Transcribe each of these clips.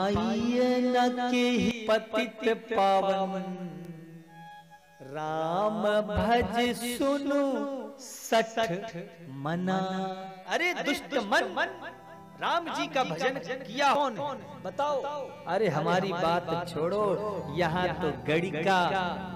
पाइए न के पतित पावन, राम भज सुनु सठ मना। अरे दुष्ट मन, राम जी का भजन किया कौन बताओ? अरे हमारी बात छोड़ो, यहाँ तो गणिका,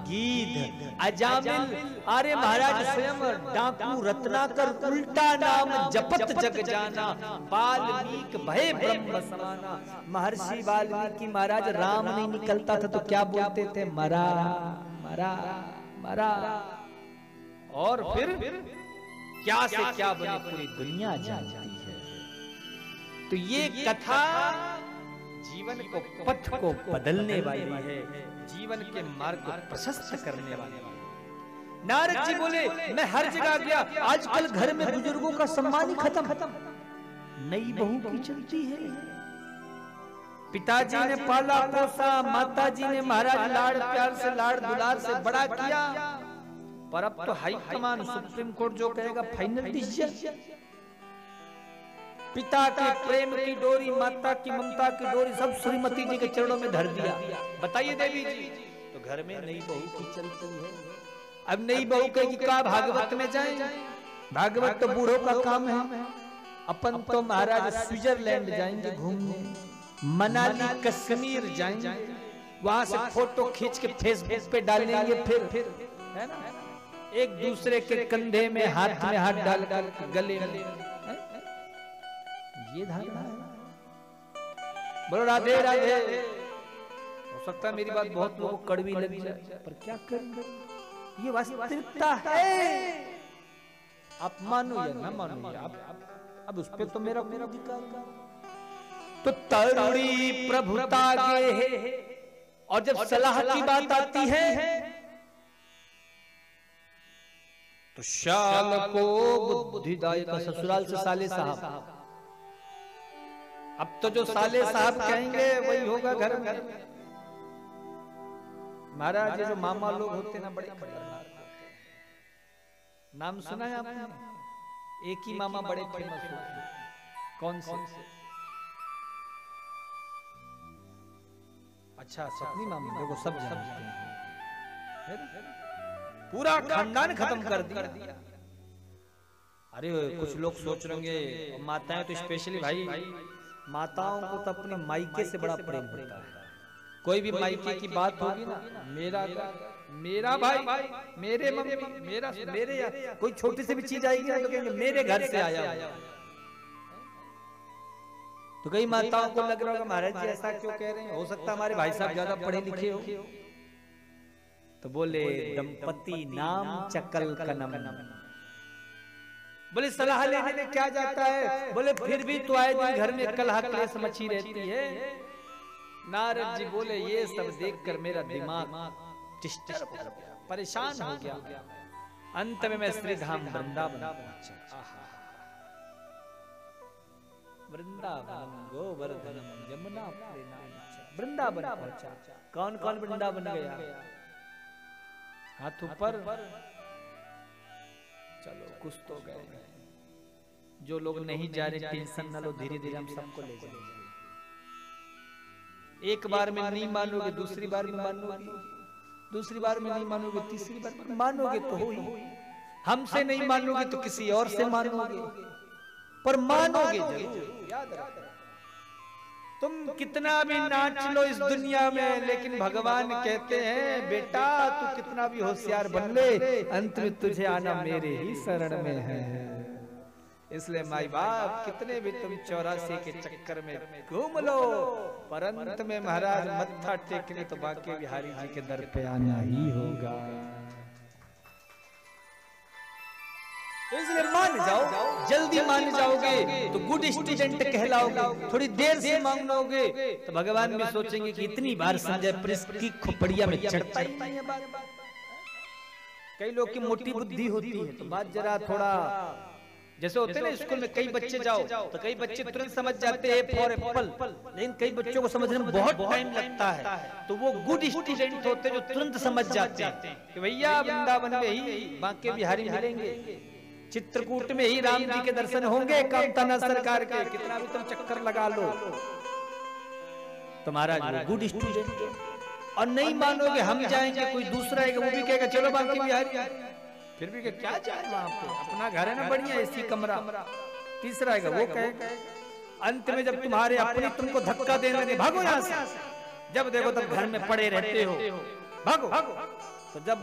गीध, अजामिल, अरे महाराज स्वयं डाकू रत्नाकर उल्टा नाम जपत जग जाना, वाल्मीकि भय ब्रह्म समाना। महर्षि वाल्मीकि महाराज राम नहीं निकलता था तो क्या बोलते थे? मरा मरा मरा। और फिर क्या से क्या बनी पूरी दुनिया जानती है। तो ये कथा जीवन को, पथ को बदलने वाली है, जीवन के मार्ग को प्रशस्त करने वाली है। नारद जी बोले मैं हर जगह गया, आजकल घर में बुजुर्गों का सम्मान ही खत्म, नई बहू की चलती है। पिताजी ने पाला पोसा, माताजी ने महाराज लाड़ प्यार से, लाड़ दुलार से बड़ा किया, पर अब तो हाई कमान सुप्रीम कोर्ट जो कहेगा फाइनल डिसीजन। पिता के प्रेम की डोरी, माता की ममता की डोरी सब श्रीमती जी के चरणों में धर दिया। बताइए देवी जी, तो घर में नई बहू की चलती है। अब नई बहू कहेगी का भागवत में जाएं, भागवत तो बूढ़ों का काम है। अपन तो महाराज स्विट्जरलैंड जाएंगे घूमने, मनाली कश्मीर जाएंगे, वहां से फोटो खींच के फेसबुक पे डालेंगे, फिर है ना, एक दूसरे के कंधे में हाथ डाल गले में। ये धारणा है। बोलो राधे राधे। हो सकता है मेरी बात बहुत लोगों को कड़वी लगी जाए, पर क्या करेंगे, ये वास्तविकता है। आप मानो या ना मानो, अब उस पे तो मेरा अधिकार। तो तरुणी प्रभुता गे है, और जब सलाह की बात आती है तो शाल को बुद्धिदायक। ससुराल से साले साहब, अब तो जो साले साहब कहेंगे वही होगा घर में। महाराज जो मामा लोग होते ना, बड़े खतरनाक होते हैं। नाम सुना है आपने? एक ही मामा बड़े फेमस होते। कौन से? अच्छा, सपनी मामा, देखो सब जानते हैं, पूरा खानदान खत्म कर दिया। अरे कुछ लोग सोच रहे होंगे माताएं तो स्पेशली, भाई माताओं को तो अपने मायके से बड़ा प्रेम होता है। कोई भी मायके की बात होगी ना, मेरा भाई, मेरे मम्मी, मेरे या कोई छोटी सी भी चीज आएगी ना तो कहेंगे मेरे घर से आया। तो कई माताओं को लग रहा होगा महाराज जी ऐसा क्यों कह रहे हैं, हो सकता है हमारे भाई साहब ज्यादा पढ़े लिखे हो। तो बोले दंपति नाम चकल कनम। बोले सलाह लेने में क्या जाता है? बोले फिर भी तो आए दिन घर में कलह क्लेश मची रहती है। नारद जी बोले ये सब देखकर मेरा दिमाग डिस्टर्ब हो गया, परेशान हो गया। अंत में मैं श्री धाम वृंदावन पहुंचा। वृंदावन गोवर्धनम यमुना वृंदावन पहुंचा। कौन कौन वृंदावन गया? हाथ ऊपर। चलो कुछ तो गए, जो लोग नहीं जा रहे टेंशन न लो, धीरे धीरे हम सबको ले जाएंगे। एक बार में नहीं मानोगे, दूसरी बार में मानोगे, दूसरी बार में नहीं मानोगे, तीसरी बार में मानोगे तो हो ही। हमसे नहीं मानोगे तो किसी और से मानोगे, पर मानोगे जरूर। याद रखो, तुम कितना भी नाच लो इस दुनिया में, लेकिन भगवान कहते हैं बेटा तू कितना भी होशियार बन ले, अंत में तुझे आना मेरे ही शरण में है। इसलिए माई बाप कितने भी तुम 84 के चक्कर में घूम लो, पर अंत में महाराज मत्था टेकने तो बांके बिहारी जी के दर पे आना ही होगा। इसलिए मान जाओ, जल्दी मान जाओगे तो गुड स्टूडेंट कहलाओगे, थोड़ी देर से मांगोगे तो भगवान भी सोचेंगे कि इतनी बार संजय प्रेस की खोपड़िया में चढ़ता ही नहीं है बार बार। कई लोग की मोटी बुद्धि होती है तो बात जरा थोड़ा जैसे होते ना स्कूल में, कई बच्चे जाओ तो कई बच्चे तुरंत समझ जाते हैं फॉर एप्पल, लेकिन कई बच्चों को समझने में बहुत टाइम लगता है। तो वो गुड स्टूडेंट होते जो तुरंत समझ जाते हैं कि भैया वृंदावन में ही बांके बिहारी मिलेंगे, चित्रकूट में ही राम जी के दर्शन होंगे, कामताना सरकार के, कितना भी तुम चक्कर लगा लो। तो महाराज गुड स्टूडेंट, और नहीं मानोगे हम जाएंगे, कोई दूसरा है वो भी कहेगा चलो बांके बिहारी, फिर भी क्या जाए वहां पे, अपना घर है ना बढ़िया एसी कमरा। तीसरा है वो कहेगा, अंत में जब तुम्हारे अपने तुमको धक्का देने लगे भागो यहाँ से, जब देखो तब घर में पड़े रहते हो, भागो। तो जब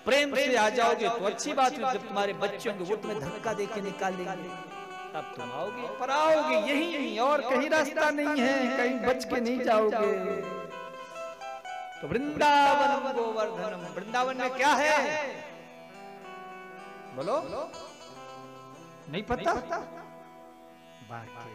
प्रेम से आ जाओगे तो अच्छी बात है, जब तुम्हारे बच्चे होंगे वो तुम्हें धक्का दे के निकालेंगे तब तुम आओगे, पर आओगे यही और कहीं रास्ता नहीं है, कहीं बच के नहीं जाओगे। तो वृंदावन गोवर्धनम, वृंदावन में क्या है बोलो, नहीं पता? बाकी